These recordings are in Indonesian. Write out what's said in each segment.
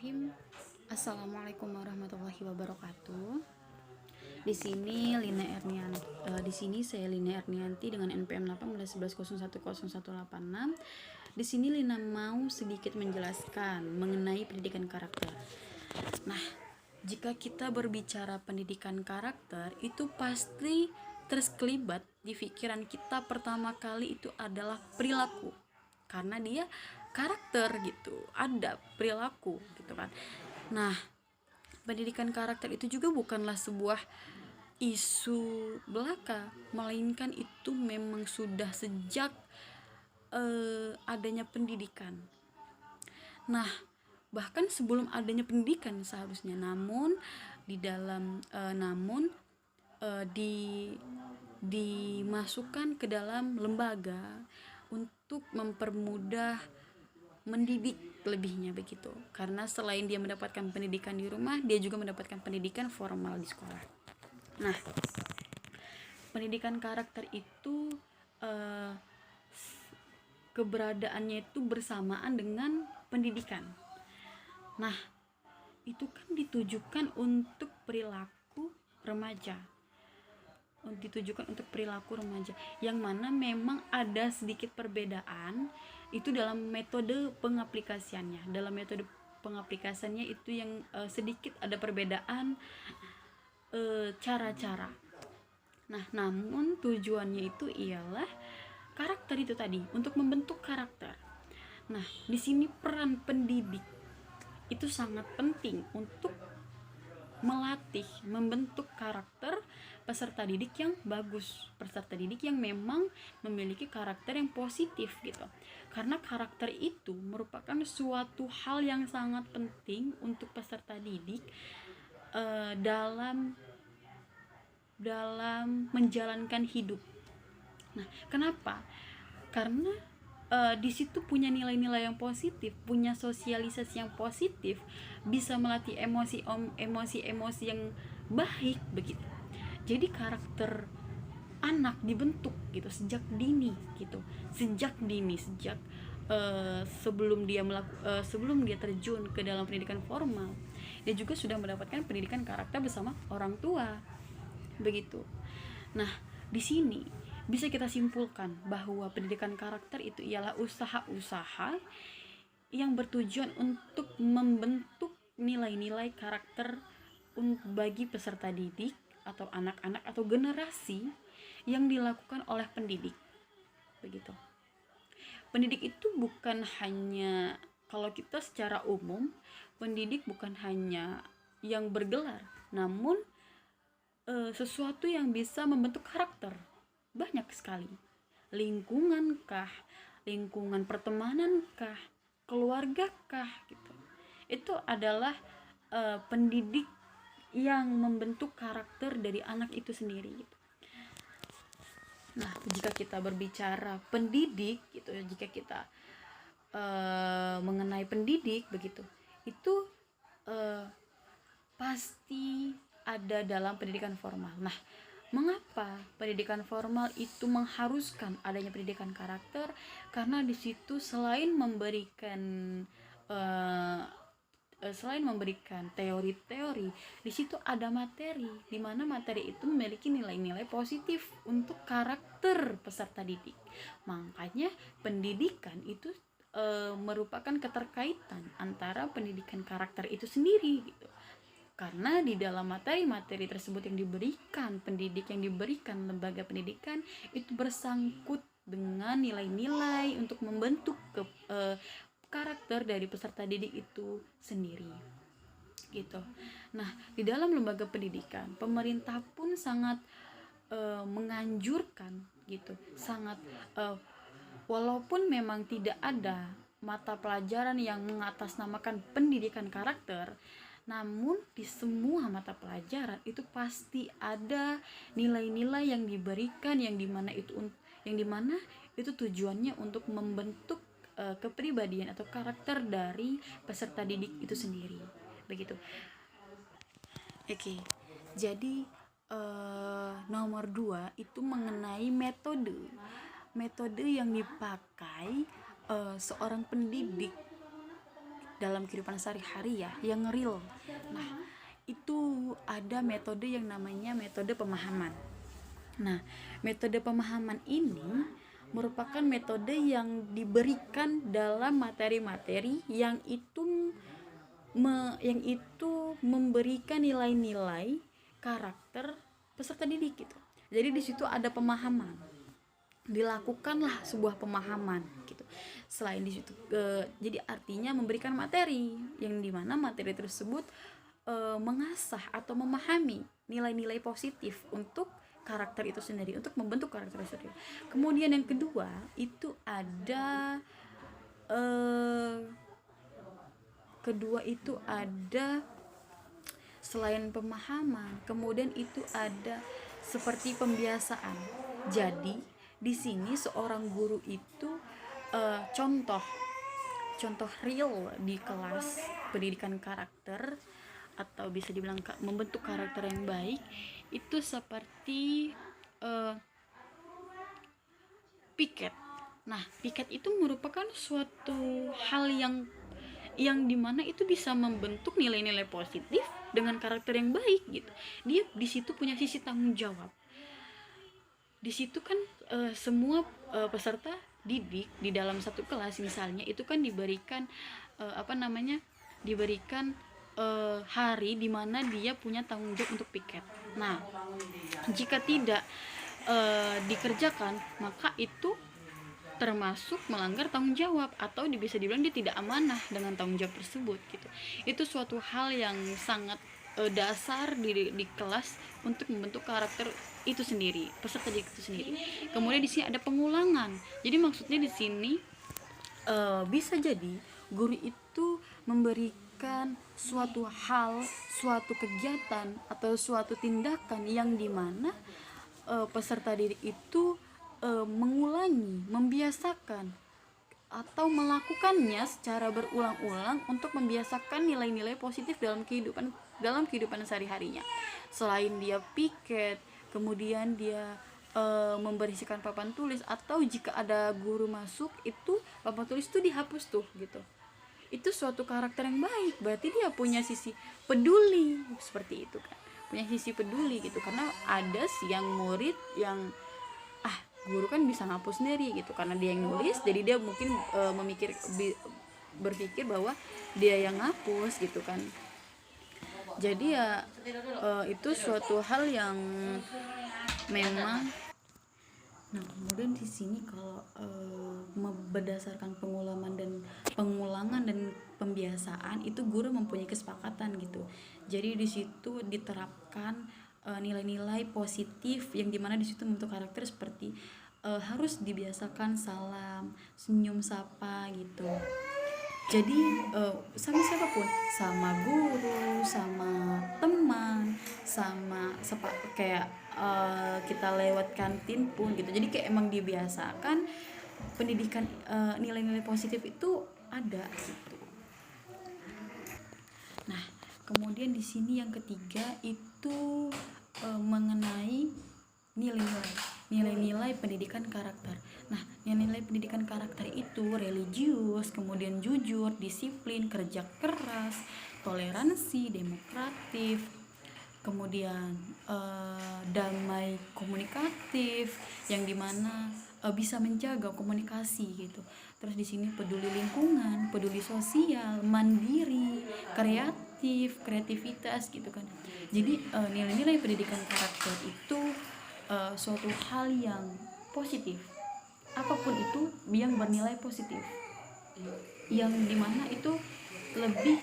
Bismillahirrahmanirrahim. Assalamualaikum warahmatullahi wabarakatuh. Di sini saya Lina Ernianti dengan NPM 1811010186. Di sini Lina mau sedikit menjelaskan mengenai pendidikan karakter. Nah, jika kita berbicara pendidikan karakter, itu pasti terkelibat di pikiran kita pertama kali itu adalah perilaku. Karena dia karakter gitu, ada perilaku gitu kan. Nah, pendidikan karakter itu juga bukanlah sebuah isu belaka, melainkan itu memang sudah sejak adanya pendidikan. Nah, bahkan sebelum adanya pendidikan seharusnya, namun di dalam dimasukkan ke dalam lembaga untuk mempermudah mendidik lebihnya begitu. Karena selain dia mendapatkan pendidikan di rumah, dia juga mendapatkan pendidikan formal di sekolah. Nah, pendidikan karakter itu keberadaannya itu bersamaan dengan pendidikan. Nah, itu kan ditujukan untuk perilaku remaja. Yang mana memang ada sedikit perbedaan itu dalam metode pengaplikasiannya. Itu yang sedikit ada perbedaan cara-cara. Nah, namun tujuannya itu ialah karakter itu tadi, untuk membentuk karakter. Nah, di sini peran pendidik itu sangat penting untuk melatih, membentuk karakter peserta didik yang bagus, peserta didik yang memang memiliki karakter yang positif gitu. Karena karakter itu merupakan suatu hal yang sangat penting untuk peserta didik dalam menjalankan hidup. Nah, kenapa? Karena di situ punya nilai-nilai yang positif, punya sosialisasi yang positif, bisa melatih emosi yang baik begitu. Jadi karakter anak dibentuk gitu sejak dini, sebelum dia terjun ke dalam pendidikan formal, dia juga sudah mendapatkan pendidikan karakter bersama orang tua begitu. Nah, di sini bisa kita simpulkan bahwa pendidikan karakter itu ialah usaha-usaha yang bertujuan untuk membentuk nilai-nilai karakter bagi peserta didik atau anak-anak atau generasi yang dilakukan oleh pendidik begitu. Pendidik itu bukan hanya, kalau kita secara umum, pendidik bukan hanya yang bergelar, namun sesuatu yang bisa membentuk karakter banyak sekali. Lingkungan pertemanan keluarga gitu. Itu adalah pendidik yang membentuk karakter dari anak itu sendiri gitu. Nah, jika kita berbicara pendidik gitu, jika kita mengenai pendidik begitu, itu pasti ada dalam pendidikan formal. Nah, mengapa pendidikan formal itu mengharuskan adanya pendidikan karakter? Karena di situ selain memberikan teori-teori, di situ ada materi, di mana materi itu memiliki nilai-nilai positif untuk karakter peserta didik. Makanya pendidikan itu merupakan keterkaitan antara pendidikan karakter itu sendiri gitu. Karena di dalam materi-materi tersebut yang diberikan lembaga pendidikan itu bersangkut dengan nilai-nilai untuk membentuk karakter dari peserta didik itu sendiri gitu. Nah, di dalam lembaga pendidikan, pemerintah pun sangat menganjurkan gitu, walaupun memang tidak ada mata pelajaran yang mengatasnamakan pendidikan karakter, namun di semua mata pelajaran itu pasti ada nilai-nilai yang diberikan yang dimana itu tujuannya untuk membentuk kepribadian atau karakter dari peserta didik itu sendiri begitu. Oke. Jadi nomor 2 itu mengenai metode yang dipakai seorang pendidik dalam kehidupan sehari-hari ya, yang real. Nah, itu ada metode yang namanya metode pemahaman. Nah, metode pemahaman ini merupakan metode yang diberikan dalam materi-materi yang itu memberikan nilai-nilai karakter peserta didik gitu. Jadi di situ ada pemahaman, dilakukanlah sebuah pemahaman gitu. Selain di situ jadi artinya memberikan materi yang dimana materi tersebut mengasah atau memahami nilai-nilai positif untuk karakter itu sendiri, untuk membentuk karakter itu sendiri. Kemudian yang kedua itu ada selain pemahaman, kemudian itu ada seperti pembiasaan. Jadi di sini seorang guru itu contoh real di kelas pendidikan karakter, atau bisa dibilang membentuk karakter yang baik, itu seperti piket. Nah, piket itu merupakan suatu hal yang dimana itu bisa membentuk nilai-nilai positif dengan karakter yang baik gitu. Dia di situ punya sisi tanggung jawab. Di situ kan semua peserta didik di dalam satu kelas misalnya itu kan diberikan hari di mana dia punya tanggung jawab untuk piket. Nah, jika tidak dikerjakan, maka itu termasuk melanggar tanggung jawab, atau bisa dibilang dia tidak amanah dengan tanggung jawab tersebut gitu. Itu suatu hal yang sangat dasar di kelas untuk membentuk karakter itu sendiri, peserta didik itu sendiri. Kemudian di sini ada pengulangan. Jadi maksudnya di sini bisa jadi guru itu memberikan suatu hal, suatu kegiatan atau suatu tindakan yang dimana peserta didik itu mengulangi, membiasakan atau melakukannya secara berulang-ulang untuk membiasakan nilai-nilai positif dalam kehidupan sehari-harinya. Selain dia piket, kemudian dia membersihkan papan tulis, atau jika ada guru masuk itu papan tulis itu dihapus tuh gitu. Itu suatu karakter yang baik, berarti dia punya sisi peduli, seperti itu kan, punya sisi peduli gitu. Karena ada sih yang murid yang guru kan bisa ngapus sendiri gitu, karena dia yang nulis, jadi dia mungkin berpikir bahwa dia yang ngapus gitu kan. Jadi ya itu suatu hal yang memang. Nah, kemudian di sini kalau berdasarkan pengulangan dan pembiasaan itu guru mempunyai kesepakatan gitu. Jadi di situ diterapkan nilai-nilai positif yang dimana di situ membentuk karakter seperti harus dibiasakan salam, senyum, sapa gitu. Jadi sama siapapun, sama guru, sama teman, sama kayak kita lewat kantin pun gitu. Jadi kayak emang dibiasakan pendidikan nilai-nilai positif itu ada gitu. Nah, kemudian di sini yang ketiga itu mengenai nilai-nilai pendidikan karakter. Nah, nilai pendidikan karakter itu religius, kemudian jujur, disiplin, kerja keras, toleransi, demokratif, kemudian damai, komunikatif, yang dimana bisa menjaga komunikasi gitu. Terus di sini peduli lingkungan, peduli sosial, mandiri, kreativitas gitu kan. Jadi nilai-nilai pendidikan karakter itu suatu hal yang positif, apapun itu yang bernilai positif, yang dimana itu lebih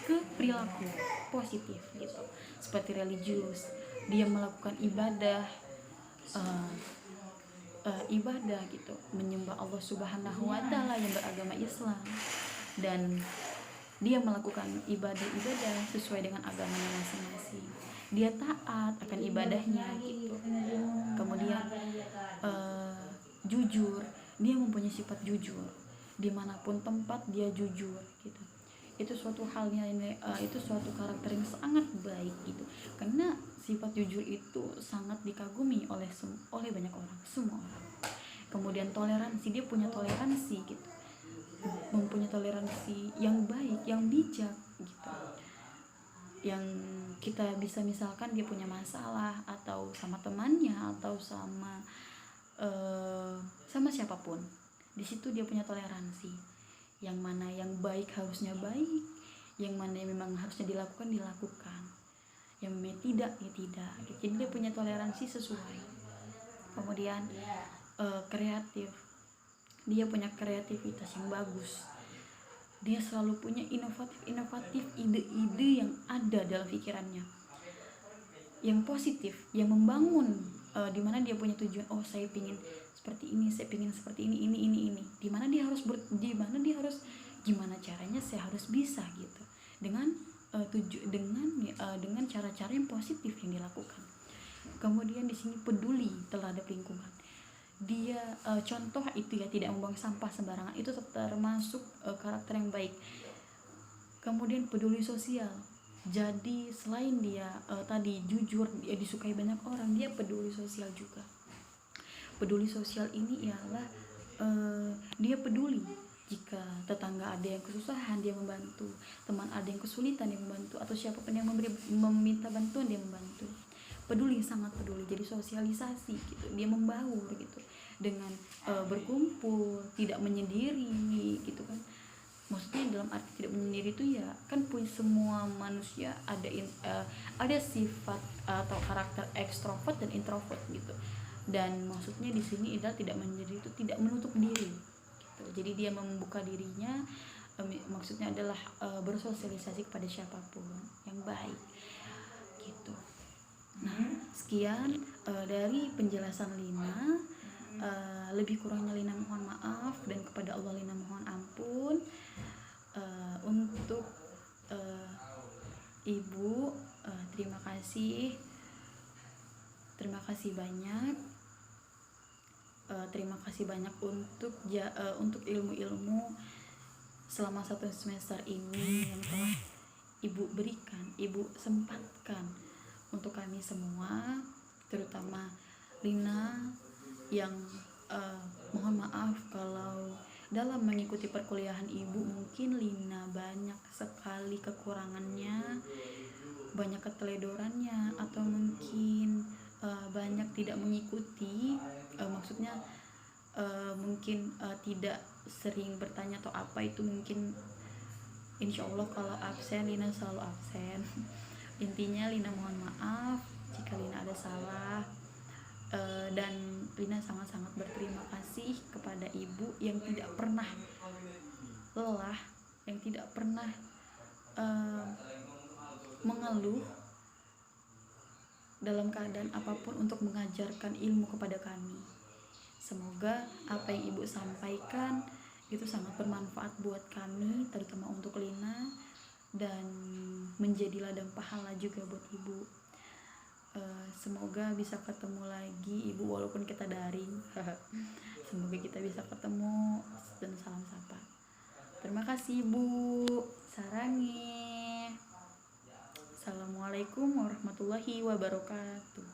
ke perilaku positif gitu. Seperti religius, dia melakukan ibadah gitu, menyembah Allah Subhanahu wa Ta'ala yang beragama Islam, dan dia melakukan ibadah sesuai dengan agamanya masing-masing. Dia taat akan ibadahnya gitu. Kemudian jujur, dia mempunyai sifat jujur, dimanapun tempat dia jujur gitu. Itu suatu halnya itu suatu karakter yang sangat baik gitu, karena sifat jujur itu sangat dikagumi oleh banyak orang, semua orang. Kemudian toleransi, dia punya toleransi gitu. mempunyai toleransi yang baik, yang bijak gitu. Yang kita bisa misalkan dia punya masalah atau sama temannya atau sama siapapun, di situ dia punya toleransi, yang mana yang baik harusnya baik, yang mana yang memang harusnya dilakukan, yang memang tidak ya tidak. Jadi dia punya toleransi sesuai. Kemudian kreatif, dia punya kreativitas yang bagus, dia selalu punya inovatif ide-ide yang ada dalam pikirannya, yang positif, yang membangun, dimana dia punya tujuan, oh saya pingin seperti ini, saya pingin seperti ini, dimana dia harus gimana caranya saya harus bisa gitu, dengan dengan cara-cara yang positif yang dilakukan. Kemudian di sini peduli terhadap lingkungan, dia contoh itu ya, tidak membuang sampah sembarangan, itu termasuk karakter yang baik. Kemudian peduli sosial, jadi selain dia tadi jujur, dia disukai banyak orang, dia peduli sosial juga. Peduli sosial ini ialah dia peduli jika tetangga ada yang kesusahan, dia membantu, teman ada yang kesulitan, dia membantu, atau siapapun yang meminta bantuan, dia membantu. Peduli, sangat peduli. Jadi sosialisasi gitu, dia membaur gitu, dengan berkumpul, tidak menyendiri gitu kan. Maksudnya dalam arti tidak menyendiri itu ya kan, semua manusia ada sifat atau karakter ekstrovert dan introvert gitu. Dan maksudnya di sini adalah tidak menyendiri itu tidak menutup diri gitu. Jadi dia membuka dirinya, maksudnya adalah bersosialisasi kepada siapapun yang baik gitu. Nah, sekian dari penjelasan Lina. Lebih kurangnya Lina mohon maaf, dan kepada Allah Lina mohon ampun. Untuk Ibu, terima kasih banyak. Terima kasih banyak untuk ilmu-ilmu selama 1 semester ini yang telah Ibu berikan, Ibu sempatkan untuk kami semua, terutama Lina yang mohon maaf kalau dalam mengikuti perkuliahan Ibu mungkin Lina banyak sekali kekurangannya, banyak keteledorannya, atau mungkin banyak tidak mengikuti, maksudnya mungkin tidak sering bertanya atau apa itu mungkin. Insya Allah kalau absen Lina selalu absen. Intinya Lina mohon maaf jika Lina ada salah. Dan Lina sangat-sangat berterima kasih kepada Ibu yang tidak pernah lelah, yang tidak pernah mengeluh dalam keadaan apapun untuk mengajarkan ilmu kepada kami. Semoga apa yang Ibu sampaikan itu sangat bermanfaat buat kami, terutama untuk Lina, dan menjadi ladang pahala juga buat Ibu. Semoga bisa ketemu lagi Ibu walaupun kita daring. Semoga kita bisa ketemu, dan salam sapa. Terima kasih Ibu. Sarangi. Assalamualaikum warahmatullahi wabarakatuh.